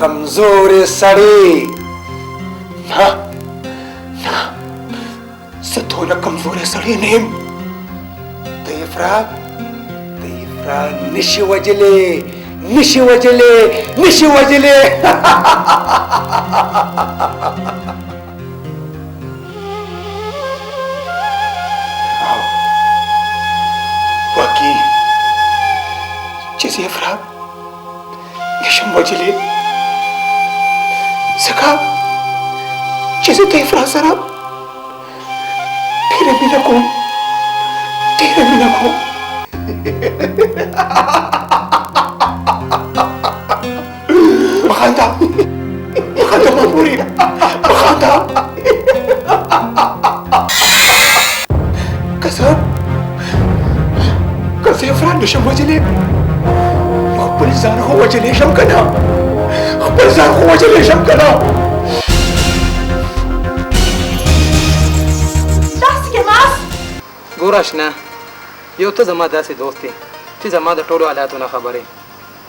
कमजोर सड़ी ना ना ستونه کمزورې سړی نه یم ضعیفرا نشي وجلې واقعي چې ضعیفرا نشم وجلې ځکه چې زه ضعیفرا سره ډېره مینه کوم مخانده ماموري مخانده که زه افراد نشم وجلی نو خپل ځان خو وجلی شم که نه ګوره اشنا یو ته زما داسې دوست دی چې زما د ټولو حالاتو نه خبرې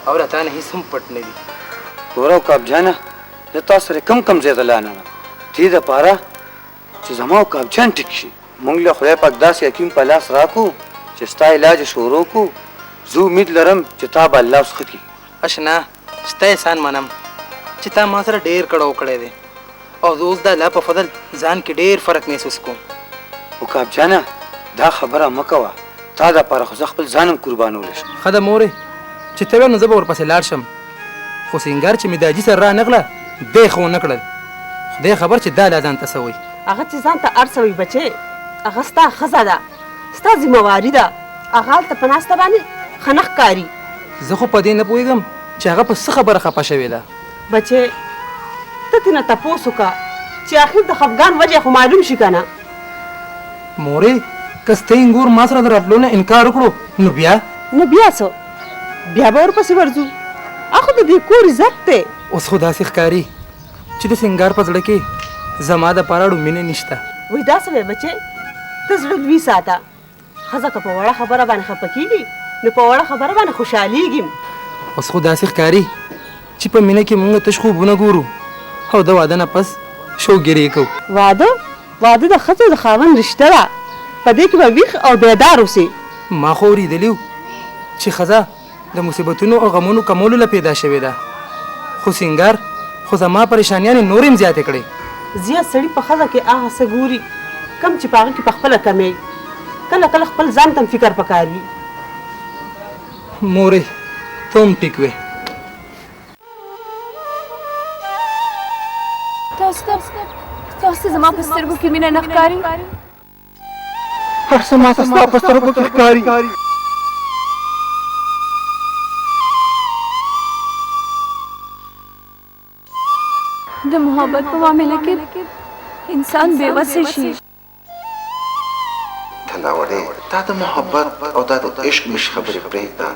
او له تا نه هېڅ هم پټ نه دي ګوره وکاب جانه زه تاسو سره کم ځای ته لاړم دې دپاره چې زما وکاب جان ټیک شي موږ له خدای پاک داسې حکیم په لاس راکړو چې ستا علاج شروع کړو زه امید لرم چې تا به الله اوس ښه کړي اشنا ستا احسان منم چې تا ما سره ډېر کړو کړی دی او زه اوس د الله په فضل ځان کې ډېر فرق محسوس کوم وکاب جانه دا خبره مه کوه تا دپاره خو زه خپل ځانم قربانولی شم ښه ده مورې چې ته وې نو زه به ورپسې لاړ شم خو سینګار چې مې د حاجي سره رانغله دی خو ونه کړل خدای خبر چې دا لا ځان ته څه وایي هغه چې ځان ته هر څه وایي بچې هغه ستا ښځه ده ستا ذمهواري ده هغه هلته په ناسته باندې ښه نه ښکاري زه خو په دې نه پوهېږم چې هغه په څه خبره خفه شوې ده بچې ته ترېنه تپوس وکړه چې آخر د خفګان وجه خو معلوم شي که نه مورې که ستا انګور ما سره د راتلو نه انکار وکړو نو بیا څه بیا به ورپسې ورځو هغه د دې کور عزت دی اوس خو داسې ښکاري چې د سینګار په زړه کې زما دپاره اړو مینې نشته وایي دا څه وی بچې ته زړه لوی ساته ښځه که په وړه خبره باندې خفه کېږي نو په وړه خبره باندې خوشحالېږي اوس خو داسې ښکاري چې په مینه کې موږ تش خوبونه ګورو او د واده نه پس شوګیرې کوو واده د ښځو د خاوند رشته ده په دې کې به ویښ او بیدار اوسې ما خو اورېدلي وو چې ښځه د مصیبتونو او غمونو کمولو له پیدا شوې ده خو سینګار خو زما پریشانیانې نورې هم زیاتې کړې زیات سړي په ښځه کې هغه څه ګوري کم چې په هغه کې پخپله کمی کله کله خپل ځان ته هم فکر پکار وي مورې ته هم ټیک وې تاسو زما په سترګو کې مینه نه ښکاري هر څه ماته ستا په سترګو کې ښکاري د محبت په معامله کې انسان بېوسه شي تلاوړې دا د محبت او دا د عشق مش خبرې پرېږده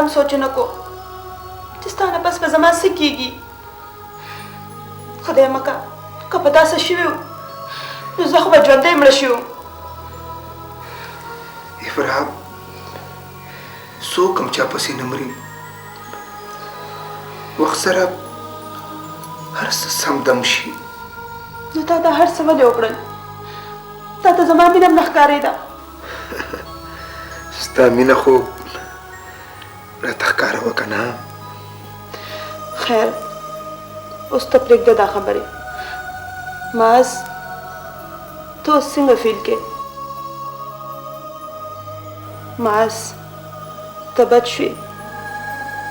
هم سوچ نه کو چې ستا نه پس به زما څه کېږي خدای مکه که په داسې شوي وو نو زه خو به ژوندی مړه شوي وم افرام څوک هم چا پسې نه مري وخت سره هر څه سمدم شي نو تا دا هر څه ولې وکړل تا ته زما مینه هم نه ښکارېده ستا مینه خو راته ښکاره وه که نه خیر اوس ته پرېږده دا خبرې معاذ ته اوس څنګه فیل کې معاذ ته بد شوې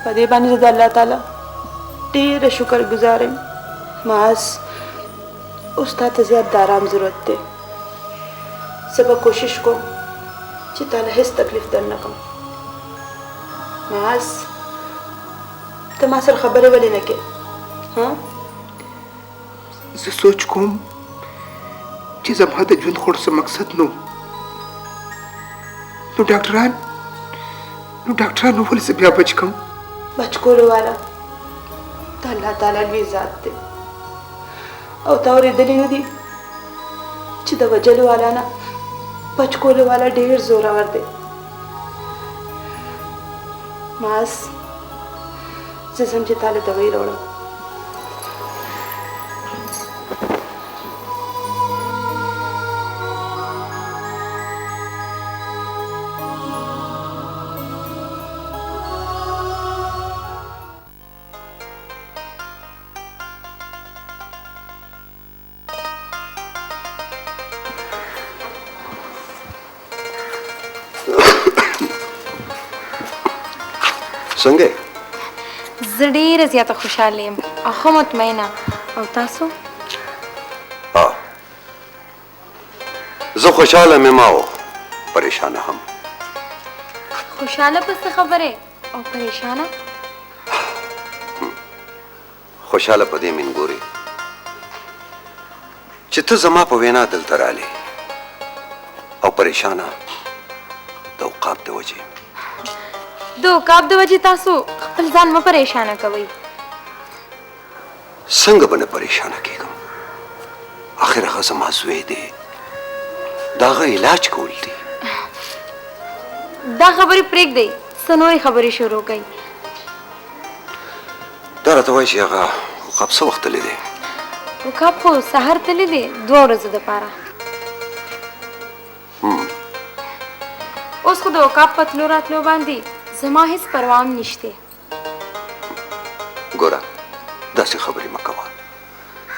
په دې باندې زه د الله تعالی ډېره شکر ګزار یم معاذ اوس تا ته زیات د آرام ضرورت دی زه به کوشش کوم چې تا له هېڅ تکلیف در نه کړم معاذ ته ما سره خبرې ولې نه کوې زه سوچ کوم چې زما د ژوند خور څه مقصد نو ډاکټران ولې زه بیا بچ کړم بچ کولو والا د الله تعالی لوی ذات دی او تا اورېدلی نه دي چې د وجلو والا نه بچ کولو والا ډېر زورور دی معاذ زه ځم چې تا له دوایي راوړم څنګه زه ډېره زیاته خوشحاله یم او ښه مطمئنه او تاسو زه خوشحاله مې ما او پریشانه هم خوشحاله پس خبره او پریشانه خوشحاله په دې من ګوري چې ته زما په وینا دلته رالې او پریشانه د اوقاب د وجې د اوقاب د وجې تاسو خپل ځان مه پریشانه کوئ څنګه به نه پریشانه کېږم آخر هغه زما زوی دی د هغه علاج کول دي دا خبرې پرېږدئ څه نورې خبرې شروع کوئ دا راته وایي چې هغه عقاب څه وخت تللی دی عقاب خو سهار تللی دی 2 ورځو دپاره اوس خو د عقاب په تلو راتلو باندې زما هیڅ پروا هم نشته ګوره داسې خبرې مه کوه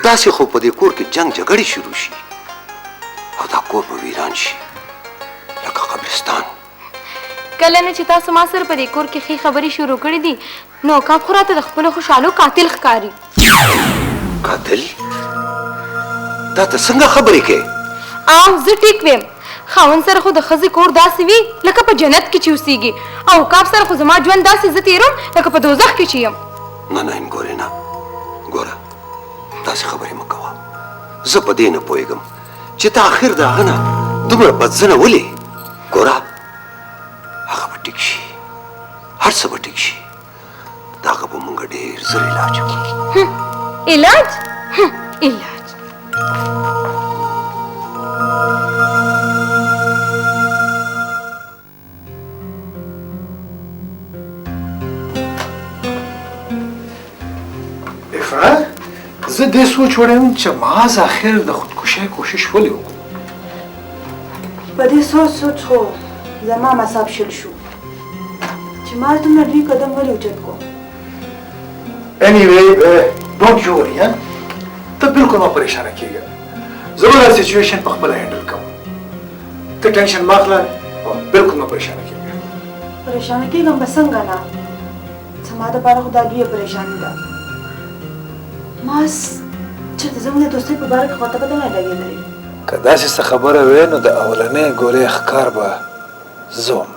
داسې خو په دې کور کې جنګ جګړې شروع شي او دا کور به ویران شي لکه قبرستان کله نه چې تاسو ما سره په دې کور کې ښې خبرې شروع کړې دي نو عقاب خو راته د خپلو خوشحالو قاتل ښکاري قاتل دا ته څنګه خبرې کوې زه ټیک ویم خاوند سره خو د ښځې کور داسې وي لکه په جنت کې چې اوسېږي او عقاب سره خو زما ژوند داسې زه تېروم لکه په دوزخ کې چې یم نه نه ګورې نه ګوره داسې خبرې مه کوه زه په دې نه پوهېږم چې ته آخر د هغه نه دومره بدزنه ولې ګوره هغه به ټیک شي هر څه به ټیک شي د هغه به مونږ ډېر زر علاج وکړو علاج علاج زه دې سوچ وړم چې معاذ آخر د خودکشۍ کوشش ولې وکړو په دې سوچ خو زما مصاب شل شو چې ما دومره لوی قدم ولې اوچت کو anyway don't you worry ته بالکل مه پریشانه کېږه زه به دا سچویشن په خپله هینډل کوم ته ټینشن مه اخله او بالکل مه پریشانه کېږه پریشانه کېږم به څنګه نه زما دپاره خو دا لویه پریشاني ده ماس چېرته زموږ د دوستۍ په باره کې خواته پته نه لګېدلې که داسې څه خبره وې نو د اولنۍ ګولۍ ښکار به زه وم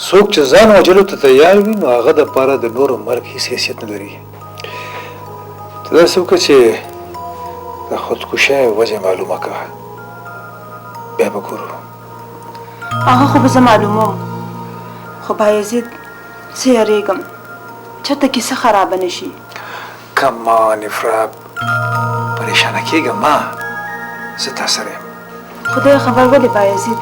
څوک چې ځان وجلو ته تیار وي نو هغه دپاره د نورو مرګ هېڅ حیثیت نه لري ته داسې وکړه چې د خودکشۍ وجه معلومه کړه بیا به ګورو هغه خو به زه معلوموم خو بایزید زه یریږم چېرته کیسه خرابه نه شي. کمان افرا پریشانه کېږه ما، زه تا سره یم. خدای خبر ولې بایزید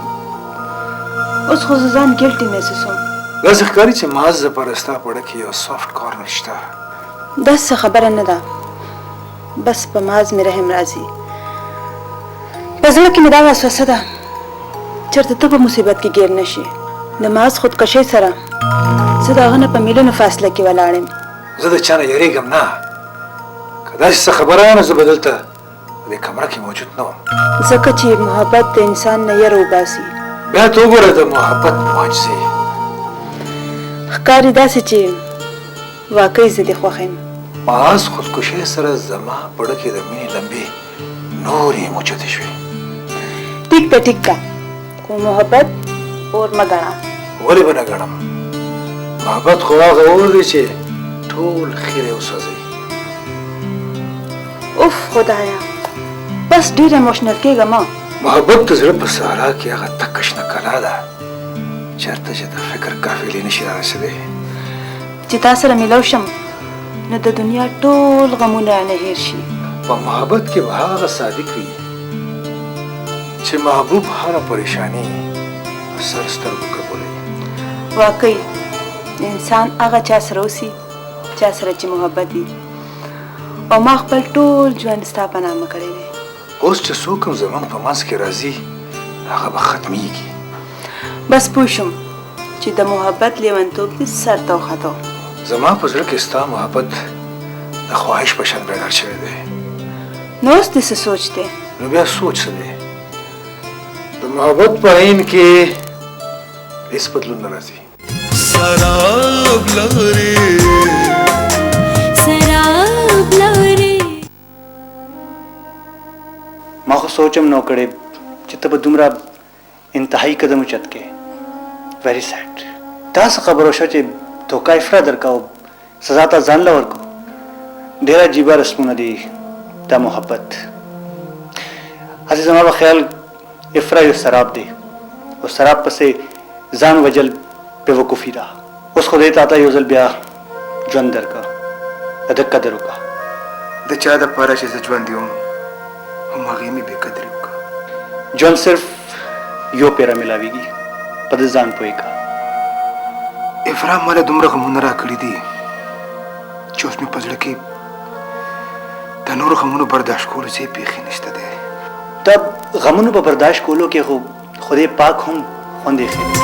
اوس خو زه ځان ګیلټي محسوسوم. داسې ښکاري چې معاذ دپاره ستا په اړه کې یو سافټ کارنر شته. داسې خبره نه ده، بس په معاذ مې رحم راځي. په زړه کې مې دا وسوسه ده چېرته ته په مصیبت کې ګیر نه شي. د معاذ خودکشۍ سره زه د هغه نه په میلیونو فاصله کې ولاړ یم. زه د چا نه یریږم نه. که داسې څه خبره وه نو زه به دلته په دې کمره کې موجود نه وم. ځکه چې محبت د انسان نه یره وباسي. بیا ته وګوره د محبت معجزې. ښکاري داسې چې واقعي زه دې خوښ یم. معاذ خودکشۍ سره زما په زړه کې د مینې لمبې نورې موجودې شوې. ټیک ده ټیک ده، خو محبت اور مه ګڼه. ولې به نه ګڼم؟ محبت خو هغه اور دی چې ټول خیرې وسوځوي. اوف خدایا، بس ډېر ایموشنل کېږه مه. محبت د زړه په صحرا کې هغه تکشنه کلا ده چېرته چې د فکر قافلې نشي رارسېدی. چې تا سره میلاو شم نو د دنیا ټول غمونه رانه هېر شي. په محبت کې به هغه صادق وي چې محبوب هره پریشانی په سر سترګو قبولوي. واقعي انسان هغه چا سره اوسي چا سره چې محبت وي. او ما خپل ټول ژوند ستا په نامه کړی دی. اوس چې څوک هم زموږ په منځ کې راځي هغه به ختمیږي. بس پوه شم چې د محبت لیونتوب دې سر ته وختو. زما په زړه کې ستا محبت د خواهش په شان بیدار شوی دی. نو اوس دې څه سوچ دی؟ نو بیا سوچ څه دی؟ د محبت په عین کې هېڅ بدلون نه راځي. سراب لري سراب لري. ما خو سوچم نو کړی چې ته به دومره انتهایی قدم اوچت کې. ویری سیډ. تاسو خبرو شو چې धोखा افرا درکاو سزا ته ځان له ورکو. ډېر عجیبه رسمونه دي دا محبت. هسې زما په خیال افرا یو سراب دی او سراب پسې ځان وجل بېوقوفي ده. اوس خدای تا ته یو ځل بیا ژوند درکړه، د ده قدر وکړه. د چا دپاره چې زه ژوندی وم هماغې مې بېقدري وکړه. ژوند صرف یو پیره میلاویږي، په ده ځان پوهېږه. افرا ماله دومره غمونه راکړي دي چې اوس مې په زړه کې د نورو غمونو برداشت کولو ځای بیخي نشته دی. دا غمونو په برداشت کولو کې خو خدای پاک هم خوند ایښی دی.